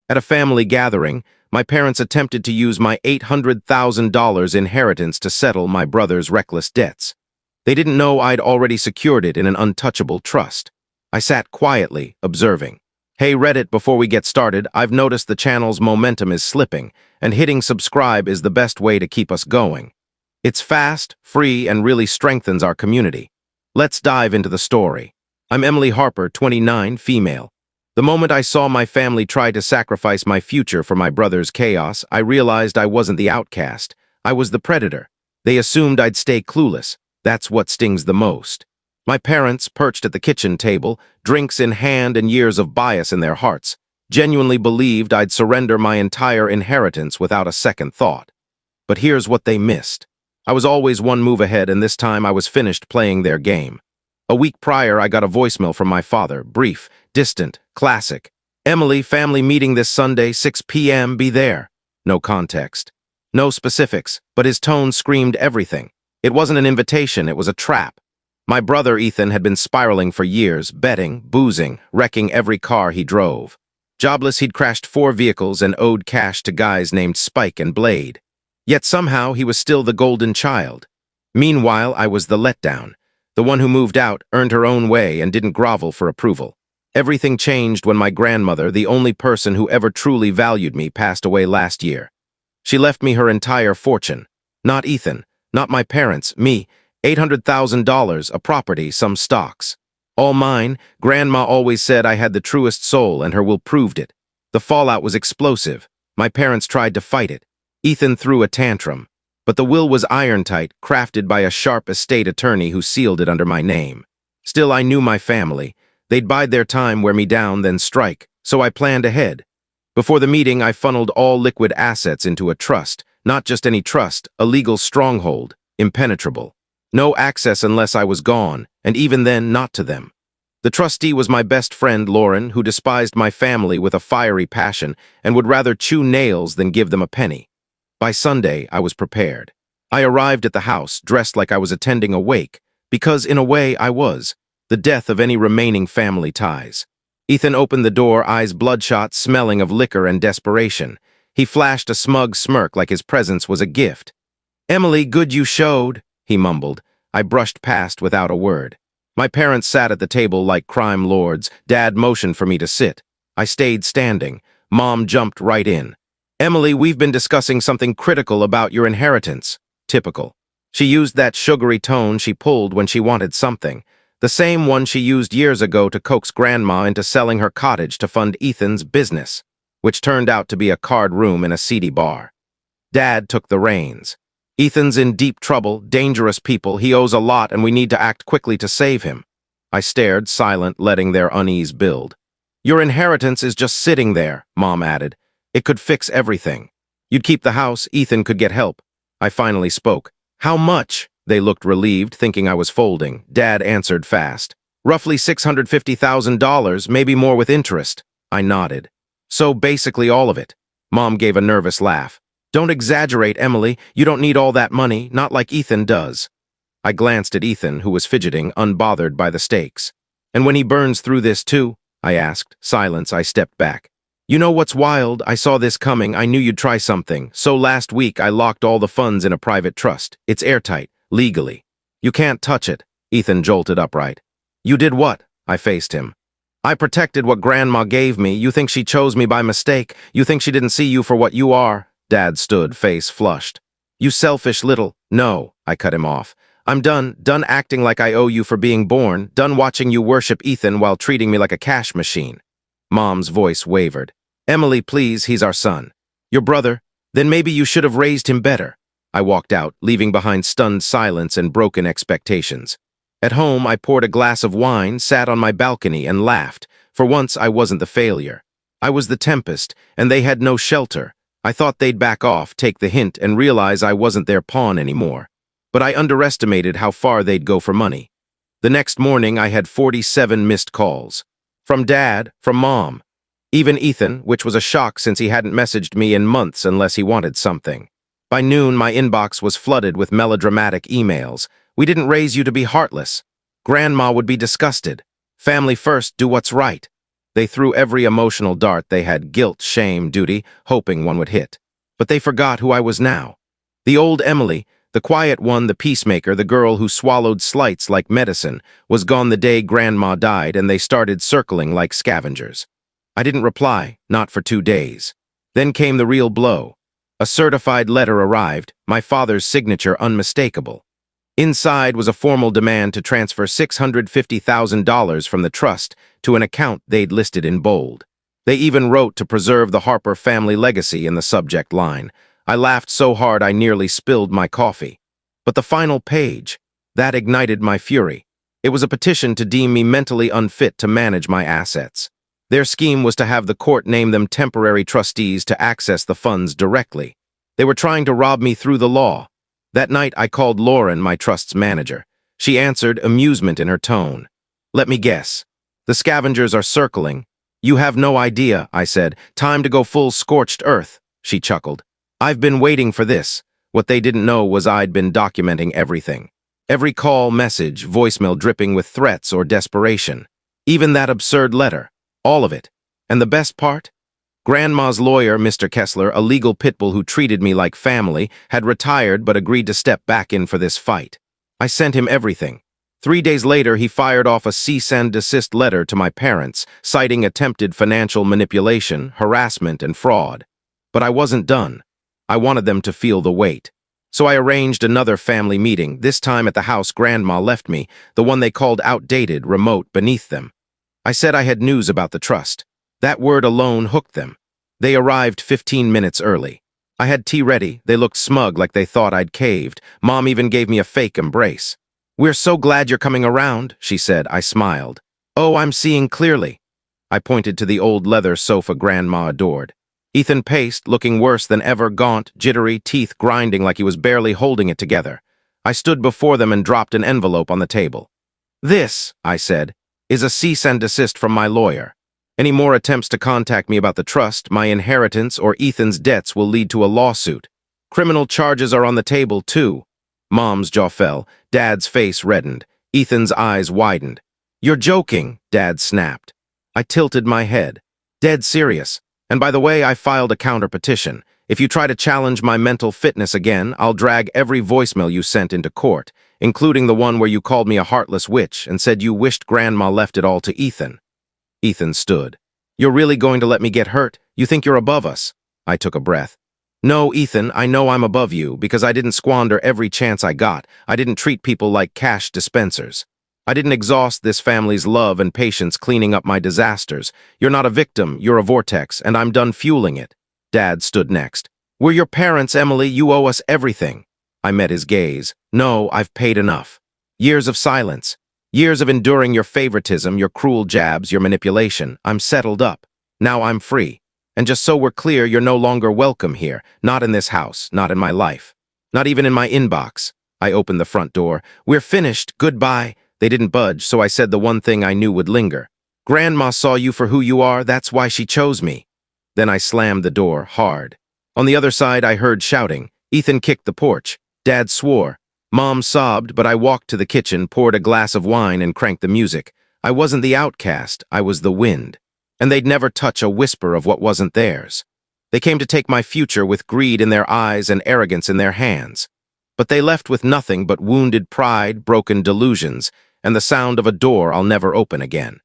At a family gathering, my parents attempted to use my $800,000 inheritance to settle my brother's reckless debts. They didn't know I'd already secured it in an untouchable trust. I sat quietly, observing. Hey Reddit, before we get started, I've noticed the channel's momentum is slipping, and hitting subscribe is the best way to keep us going. It's fast, free, and really strengthens our community. Let's dive into the story. I'm Emily Harper, 29, female. The moment I saw my family try to sacrifice my future for my brother's chaos, I realized I wasn't the outcast. I was the predator. They assumed I'd stay clueless. That's what stings the most. My parents, perched at the kitchen table, drinks in hand and years of bias in their hearts, genuinely believed I'd surrender my entire inheritance without a second thought. But here's what they missed. I was always one move ahead, and this time I was finished playing their game. A week prior, I got a voicemail from my father, brief, distant, classic. Emily, family meeting this Sunday, 6 p.m., be there. No context. No specifics, but his tone screamed everything. It wasn't an invitation, it was a trap. My brother Ethan had been spiraling for years, betting, boozing, wrecking every car he drove. Jobless, he'd crashed 4 vehicles and owed cash to guys named Spike and Blade. Yet somehow he was still the golden child. Meanwhile, I was the letdown. The one who moved out, earned her own way, and didn't grovel for approval. Everything changed when my grandmother, the only person who ever truly valued me, passed away last year. She left me her entire fortune. Not Ethan, not my parents, me, $800,000, a property, some stocks. All mine. Grandma always said I had the truest soul, and her will proved it. The fallout was explosive. My parents tried to fight it. Ethan threw a tantrum. But the will was iron-tight, crafted by a sharp estate attorney who sealed it under my name. Still, I knew my family. They'd bide their time, wear me down, then strike, so I planned ahead. Before the meeting, I funneled all liquid assets into a trust. Not just any trust, a legal stronghold, impenetrable. No access unless I was gone, and even then, not to them. The trustee was my best friend, Lauren, who despised my family with a fiery passion and would rather chew nails than give them a penny. By Sunday, I was prepared. I arrived at the house, dressed like I was attending a wake, because in a way I was, the death of any remaining family ties. Ethan opened the door, eyes bloodshot, smelling of liquor and desperation. He flashed a smug smirk like his presence was a gift. "Emily, good you showed," he mumbled. I brushed past without a word. My parents sat at the table like crime lords. Dad motioned for me to sit. I stayed standing. Mom jumped right in. "Emily, we've been discussing something critical about your inheritance." Typical. She used that sugary tone she pulled when she wanted something, the same one she used years ago to coax Grandma into selling her cottage to fund Ethan's business, which turned out to be a card room in a seedy bar. Dad took the reins. "Ethan's in deep trouble, dangerous people, he owes a lot, and we need to act quickly to save him." I stared, silent, letting their unease build. "Your inheritance is just sitting there," Mom added. "It could fix everything. You'd keep the house, Ethan could get help." I finally spoke. "How much?" They looked relieved, thinking I was folding. Dad answered fast. "Roughly $650,000, maybe more with interest." I nodded. "So basically all of it." Mom gave a nervous laugh. "Don't exaggerate, Emily. You don't need all that money, not like Ethan does." I glanced at Ethan, who was fidgeting, unbothered by the stakes. "And when he burns through this too?" I asked. Silence, I stepped back. "You know what's wild? I saw this coming. I knew you'd try something. So last week, I locked all the funds in a private trust. It's airtight, legally. You can't touch it." Ethan jolted upright. "You did what?" I faced him. "I protected what Grandma gave me. You think she chose me by mistake? You think she didn't see you for what you are?" Dad stood, face flushed. "You selfish little—" "No," I cut him off. "I'm done acting like I owe you for being born, done watching you worship Ethan while treating me like a cash machine." Mom's voice wavered. "Emily, please, he's our son. Your brother? Then maybe you should have raised him better." I walked out, leaving behind stunned silence and broken expectations. At home, I poured a glass of wine, sat on my balcony, and laughed. For once, I wasn't the failure. I was the tempest, and they had no shelter. I thought they'd back off, take the hint, and realize I wasn't their pawn anymore. But I underestimated how far they'd go for money. The next morning, I had 47 missed calls. From Dad, from Mom. Even Ethan, which was a shock since he hadn't messaged me in months unless he wanted something. By noon, my inbox was flooded with melodramatic emails. "We didn't raise you to be heartless." "Grandma would be disgusted." "Family first, do what's right." They threw every emotional dart they had, guilt, shame, duty, hoping one would hit. But they forgot who I was now. The old Emily, the quiet one, the peacemaker, the girl who swallowed slights like medicine, was gone the day Grandma died, and they started circling like scavengers. I didn't reply, not for 2 days. Then came the real blow. A certified letter arrived, my father's signature unmistakable. Inside was a formal demand to transfer $650,000 from the trust to an account they'd listed in bold. They even wrote to preserve the Harper family legacy in the subject line. I laughed so hard I nearly spilled my coffee. But the final page, that ignited my fury. It was a petition to deem me mentally unfit to manage my assets. Their scheme was to have the court name them temporary trustees to access the funds directly. They were trying to rob me through the law. That night I called Lauren, my trust's manager. She answered, amusement in her tone. Let me guess. The scavengers are circling. You have no idea, I said. Time to go full scorched earth, she chuckled. I've been waiting for this. What they didn't know was I'd been documenting everything. Every call, message, voicemail dripping with threats or desperation. Even that absurd letter. All of it. And the best part? Grandma's lawyer, Mr. Kessler, a legal pitbull who treated me like family, had retired but agreed to step back in for this fight. I sent him everything. 3 days later, he fired off a cease and desist letter to my parents, citing attempted financial manipulation, harassment, and fraud. But I wasn't done. I wanted them to feel the weight. So I arranged another family meeting, this time at the house Grandma left me, the one they called outdated, remote, beneath them. I said I had news about the trust. That word alone hooked them. They arrived 15 minutes early. I had tea ready. They looked smug like they thought I'd caved. Mom even gave me a fake embrace. We're so glad you're coming around, she said. I smiled. Oh, I'm seeing clearly. I pointed to the old leather sofa Grandma adored. Ethan paced, looking worse than ever, gaunt, jittery, teeth grinding like he was barely holding it together. I stood before them and dropped an envelope on the table. This, I said, is a cease and desist from my lawyer. Any more attempts to contact me about the trust, my inheritance, or Ethan's debts will lead to a lawsuit. Criminal charges are on the table, too. Mom's jaw fell. Dad's face reddened. Ethan's eyes widened. You're joking, Dad snapped. I tilted my head. Dead serious. And by the way, I filed a counter-petition. If you try to challenge my mental fitness again, I'll drag every voicemail you sent into court, including the one where you called me a heartless witch and said you wished Grandma left it all to Ethan. Ethan stood. You're really going to let me get hurt? You think you're above us? I took a breath. No, Ethan, I know I'm above you because I didn't squander every chance I got. I didn't treat people like cash dispensers. I didn't exhaust this family's love and patience cleaning up my disasters. You're not a victim, you're a vortex, and I'm done fueling it. Dad stood next. We're your parents, Emily. You owe us everything. I met his gaze. No, I've paid enough. Years of silence. Years of enduring your favoritism, your cruel jabs, your manipulation. I'm settled up. Now I'm free. And just so we're clear, you're no longer welcome here. Not in this house, not in my life. Not even in my inbox. I opened the front door. We're finished. Goodbye. They didn't budge, so I said the one thing I knew would linger. Grandma saw you for who you are. That's why she chose me. Then I slammed the door hard. On the other side, I heard shouting. Ethan kicked the porch. Dad swore. Mom sobbed, but I walked to the kitchen, poured a glass of wine, and cranked the music. I wasn't the outcast. I was the wind. And they'd never touch a whisper of what wasn't theirs. They came to take my future with greed in their eyes and arrogance in their hands. But they left with nothing but wounded pride, broken delusions, and the sound of a door I'll never open again.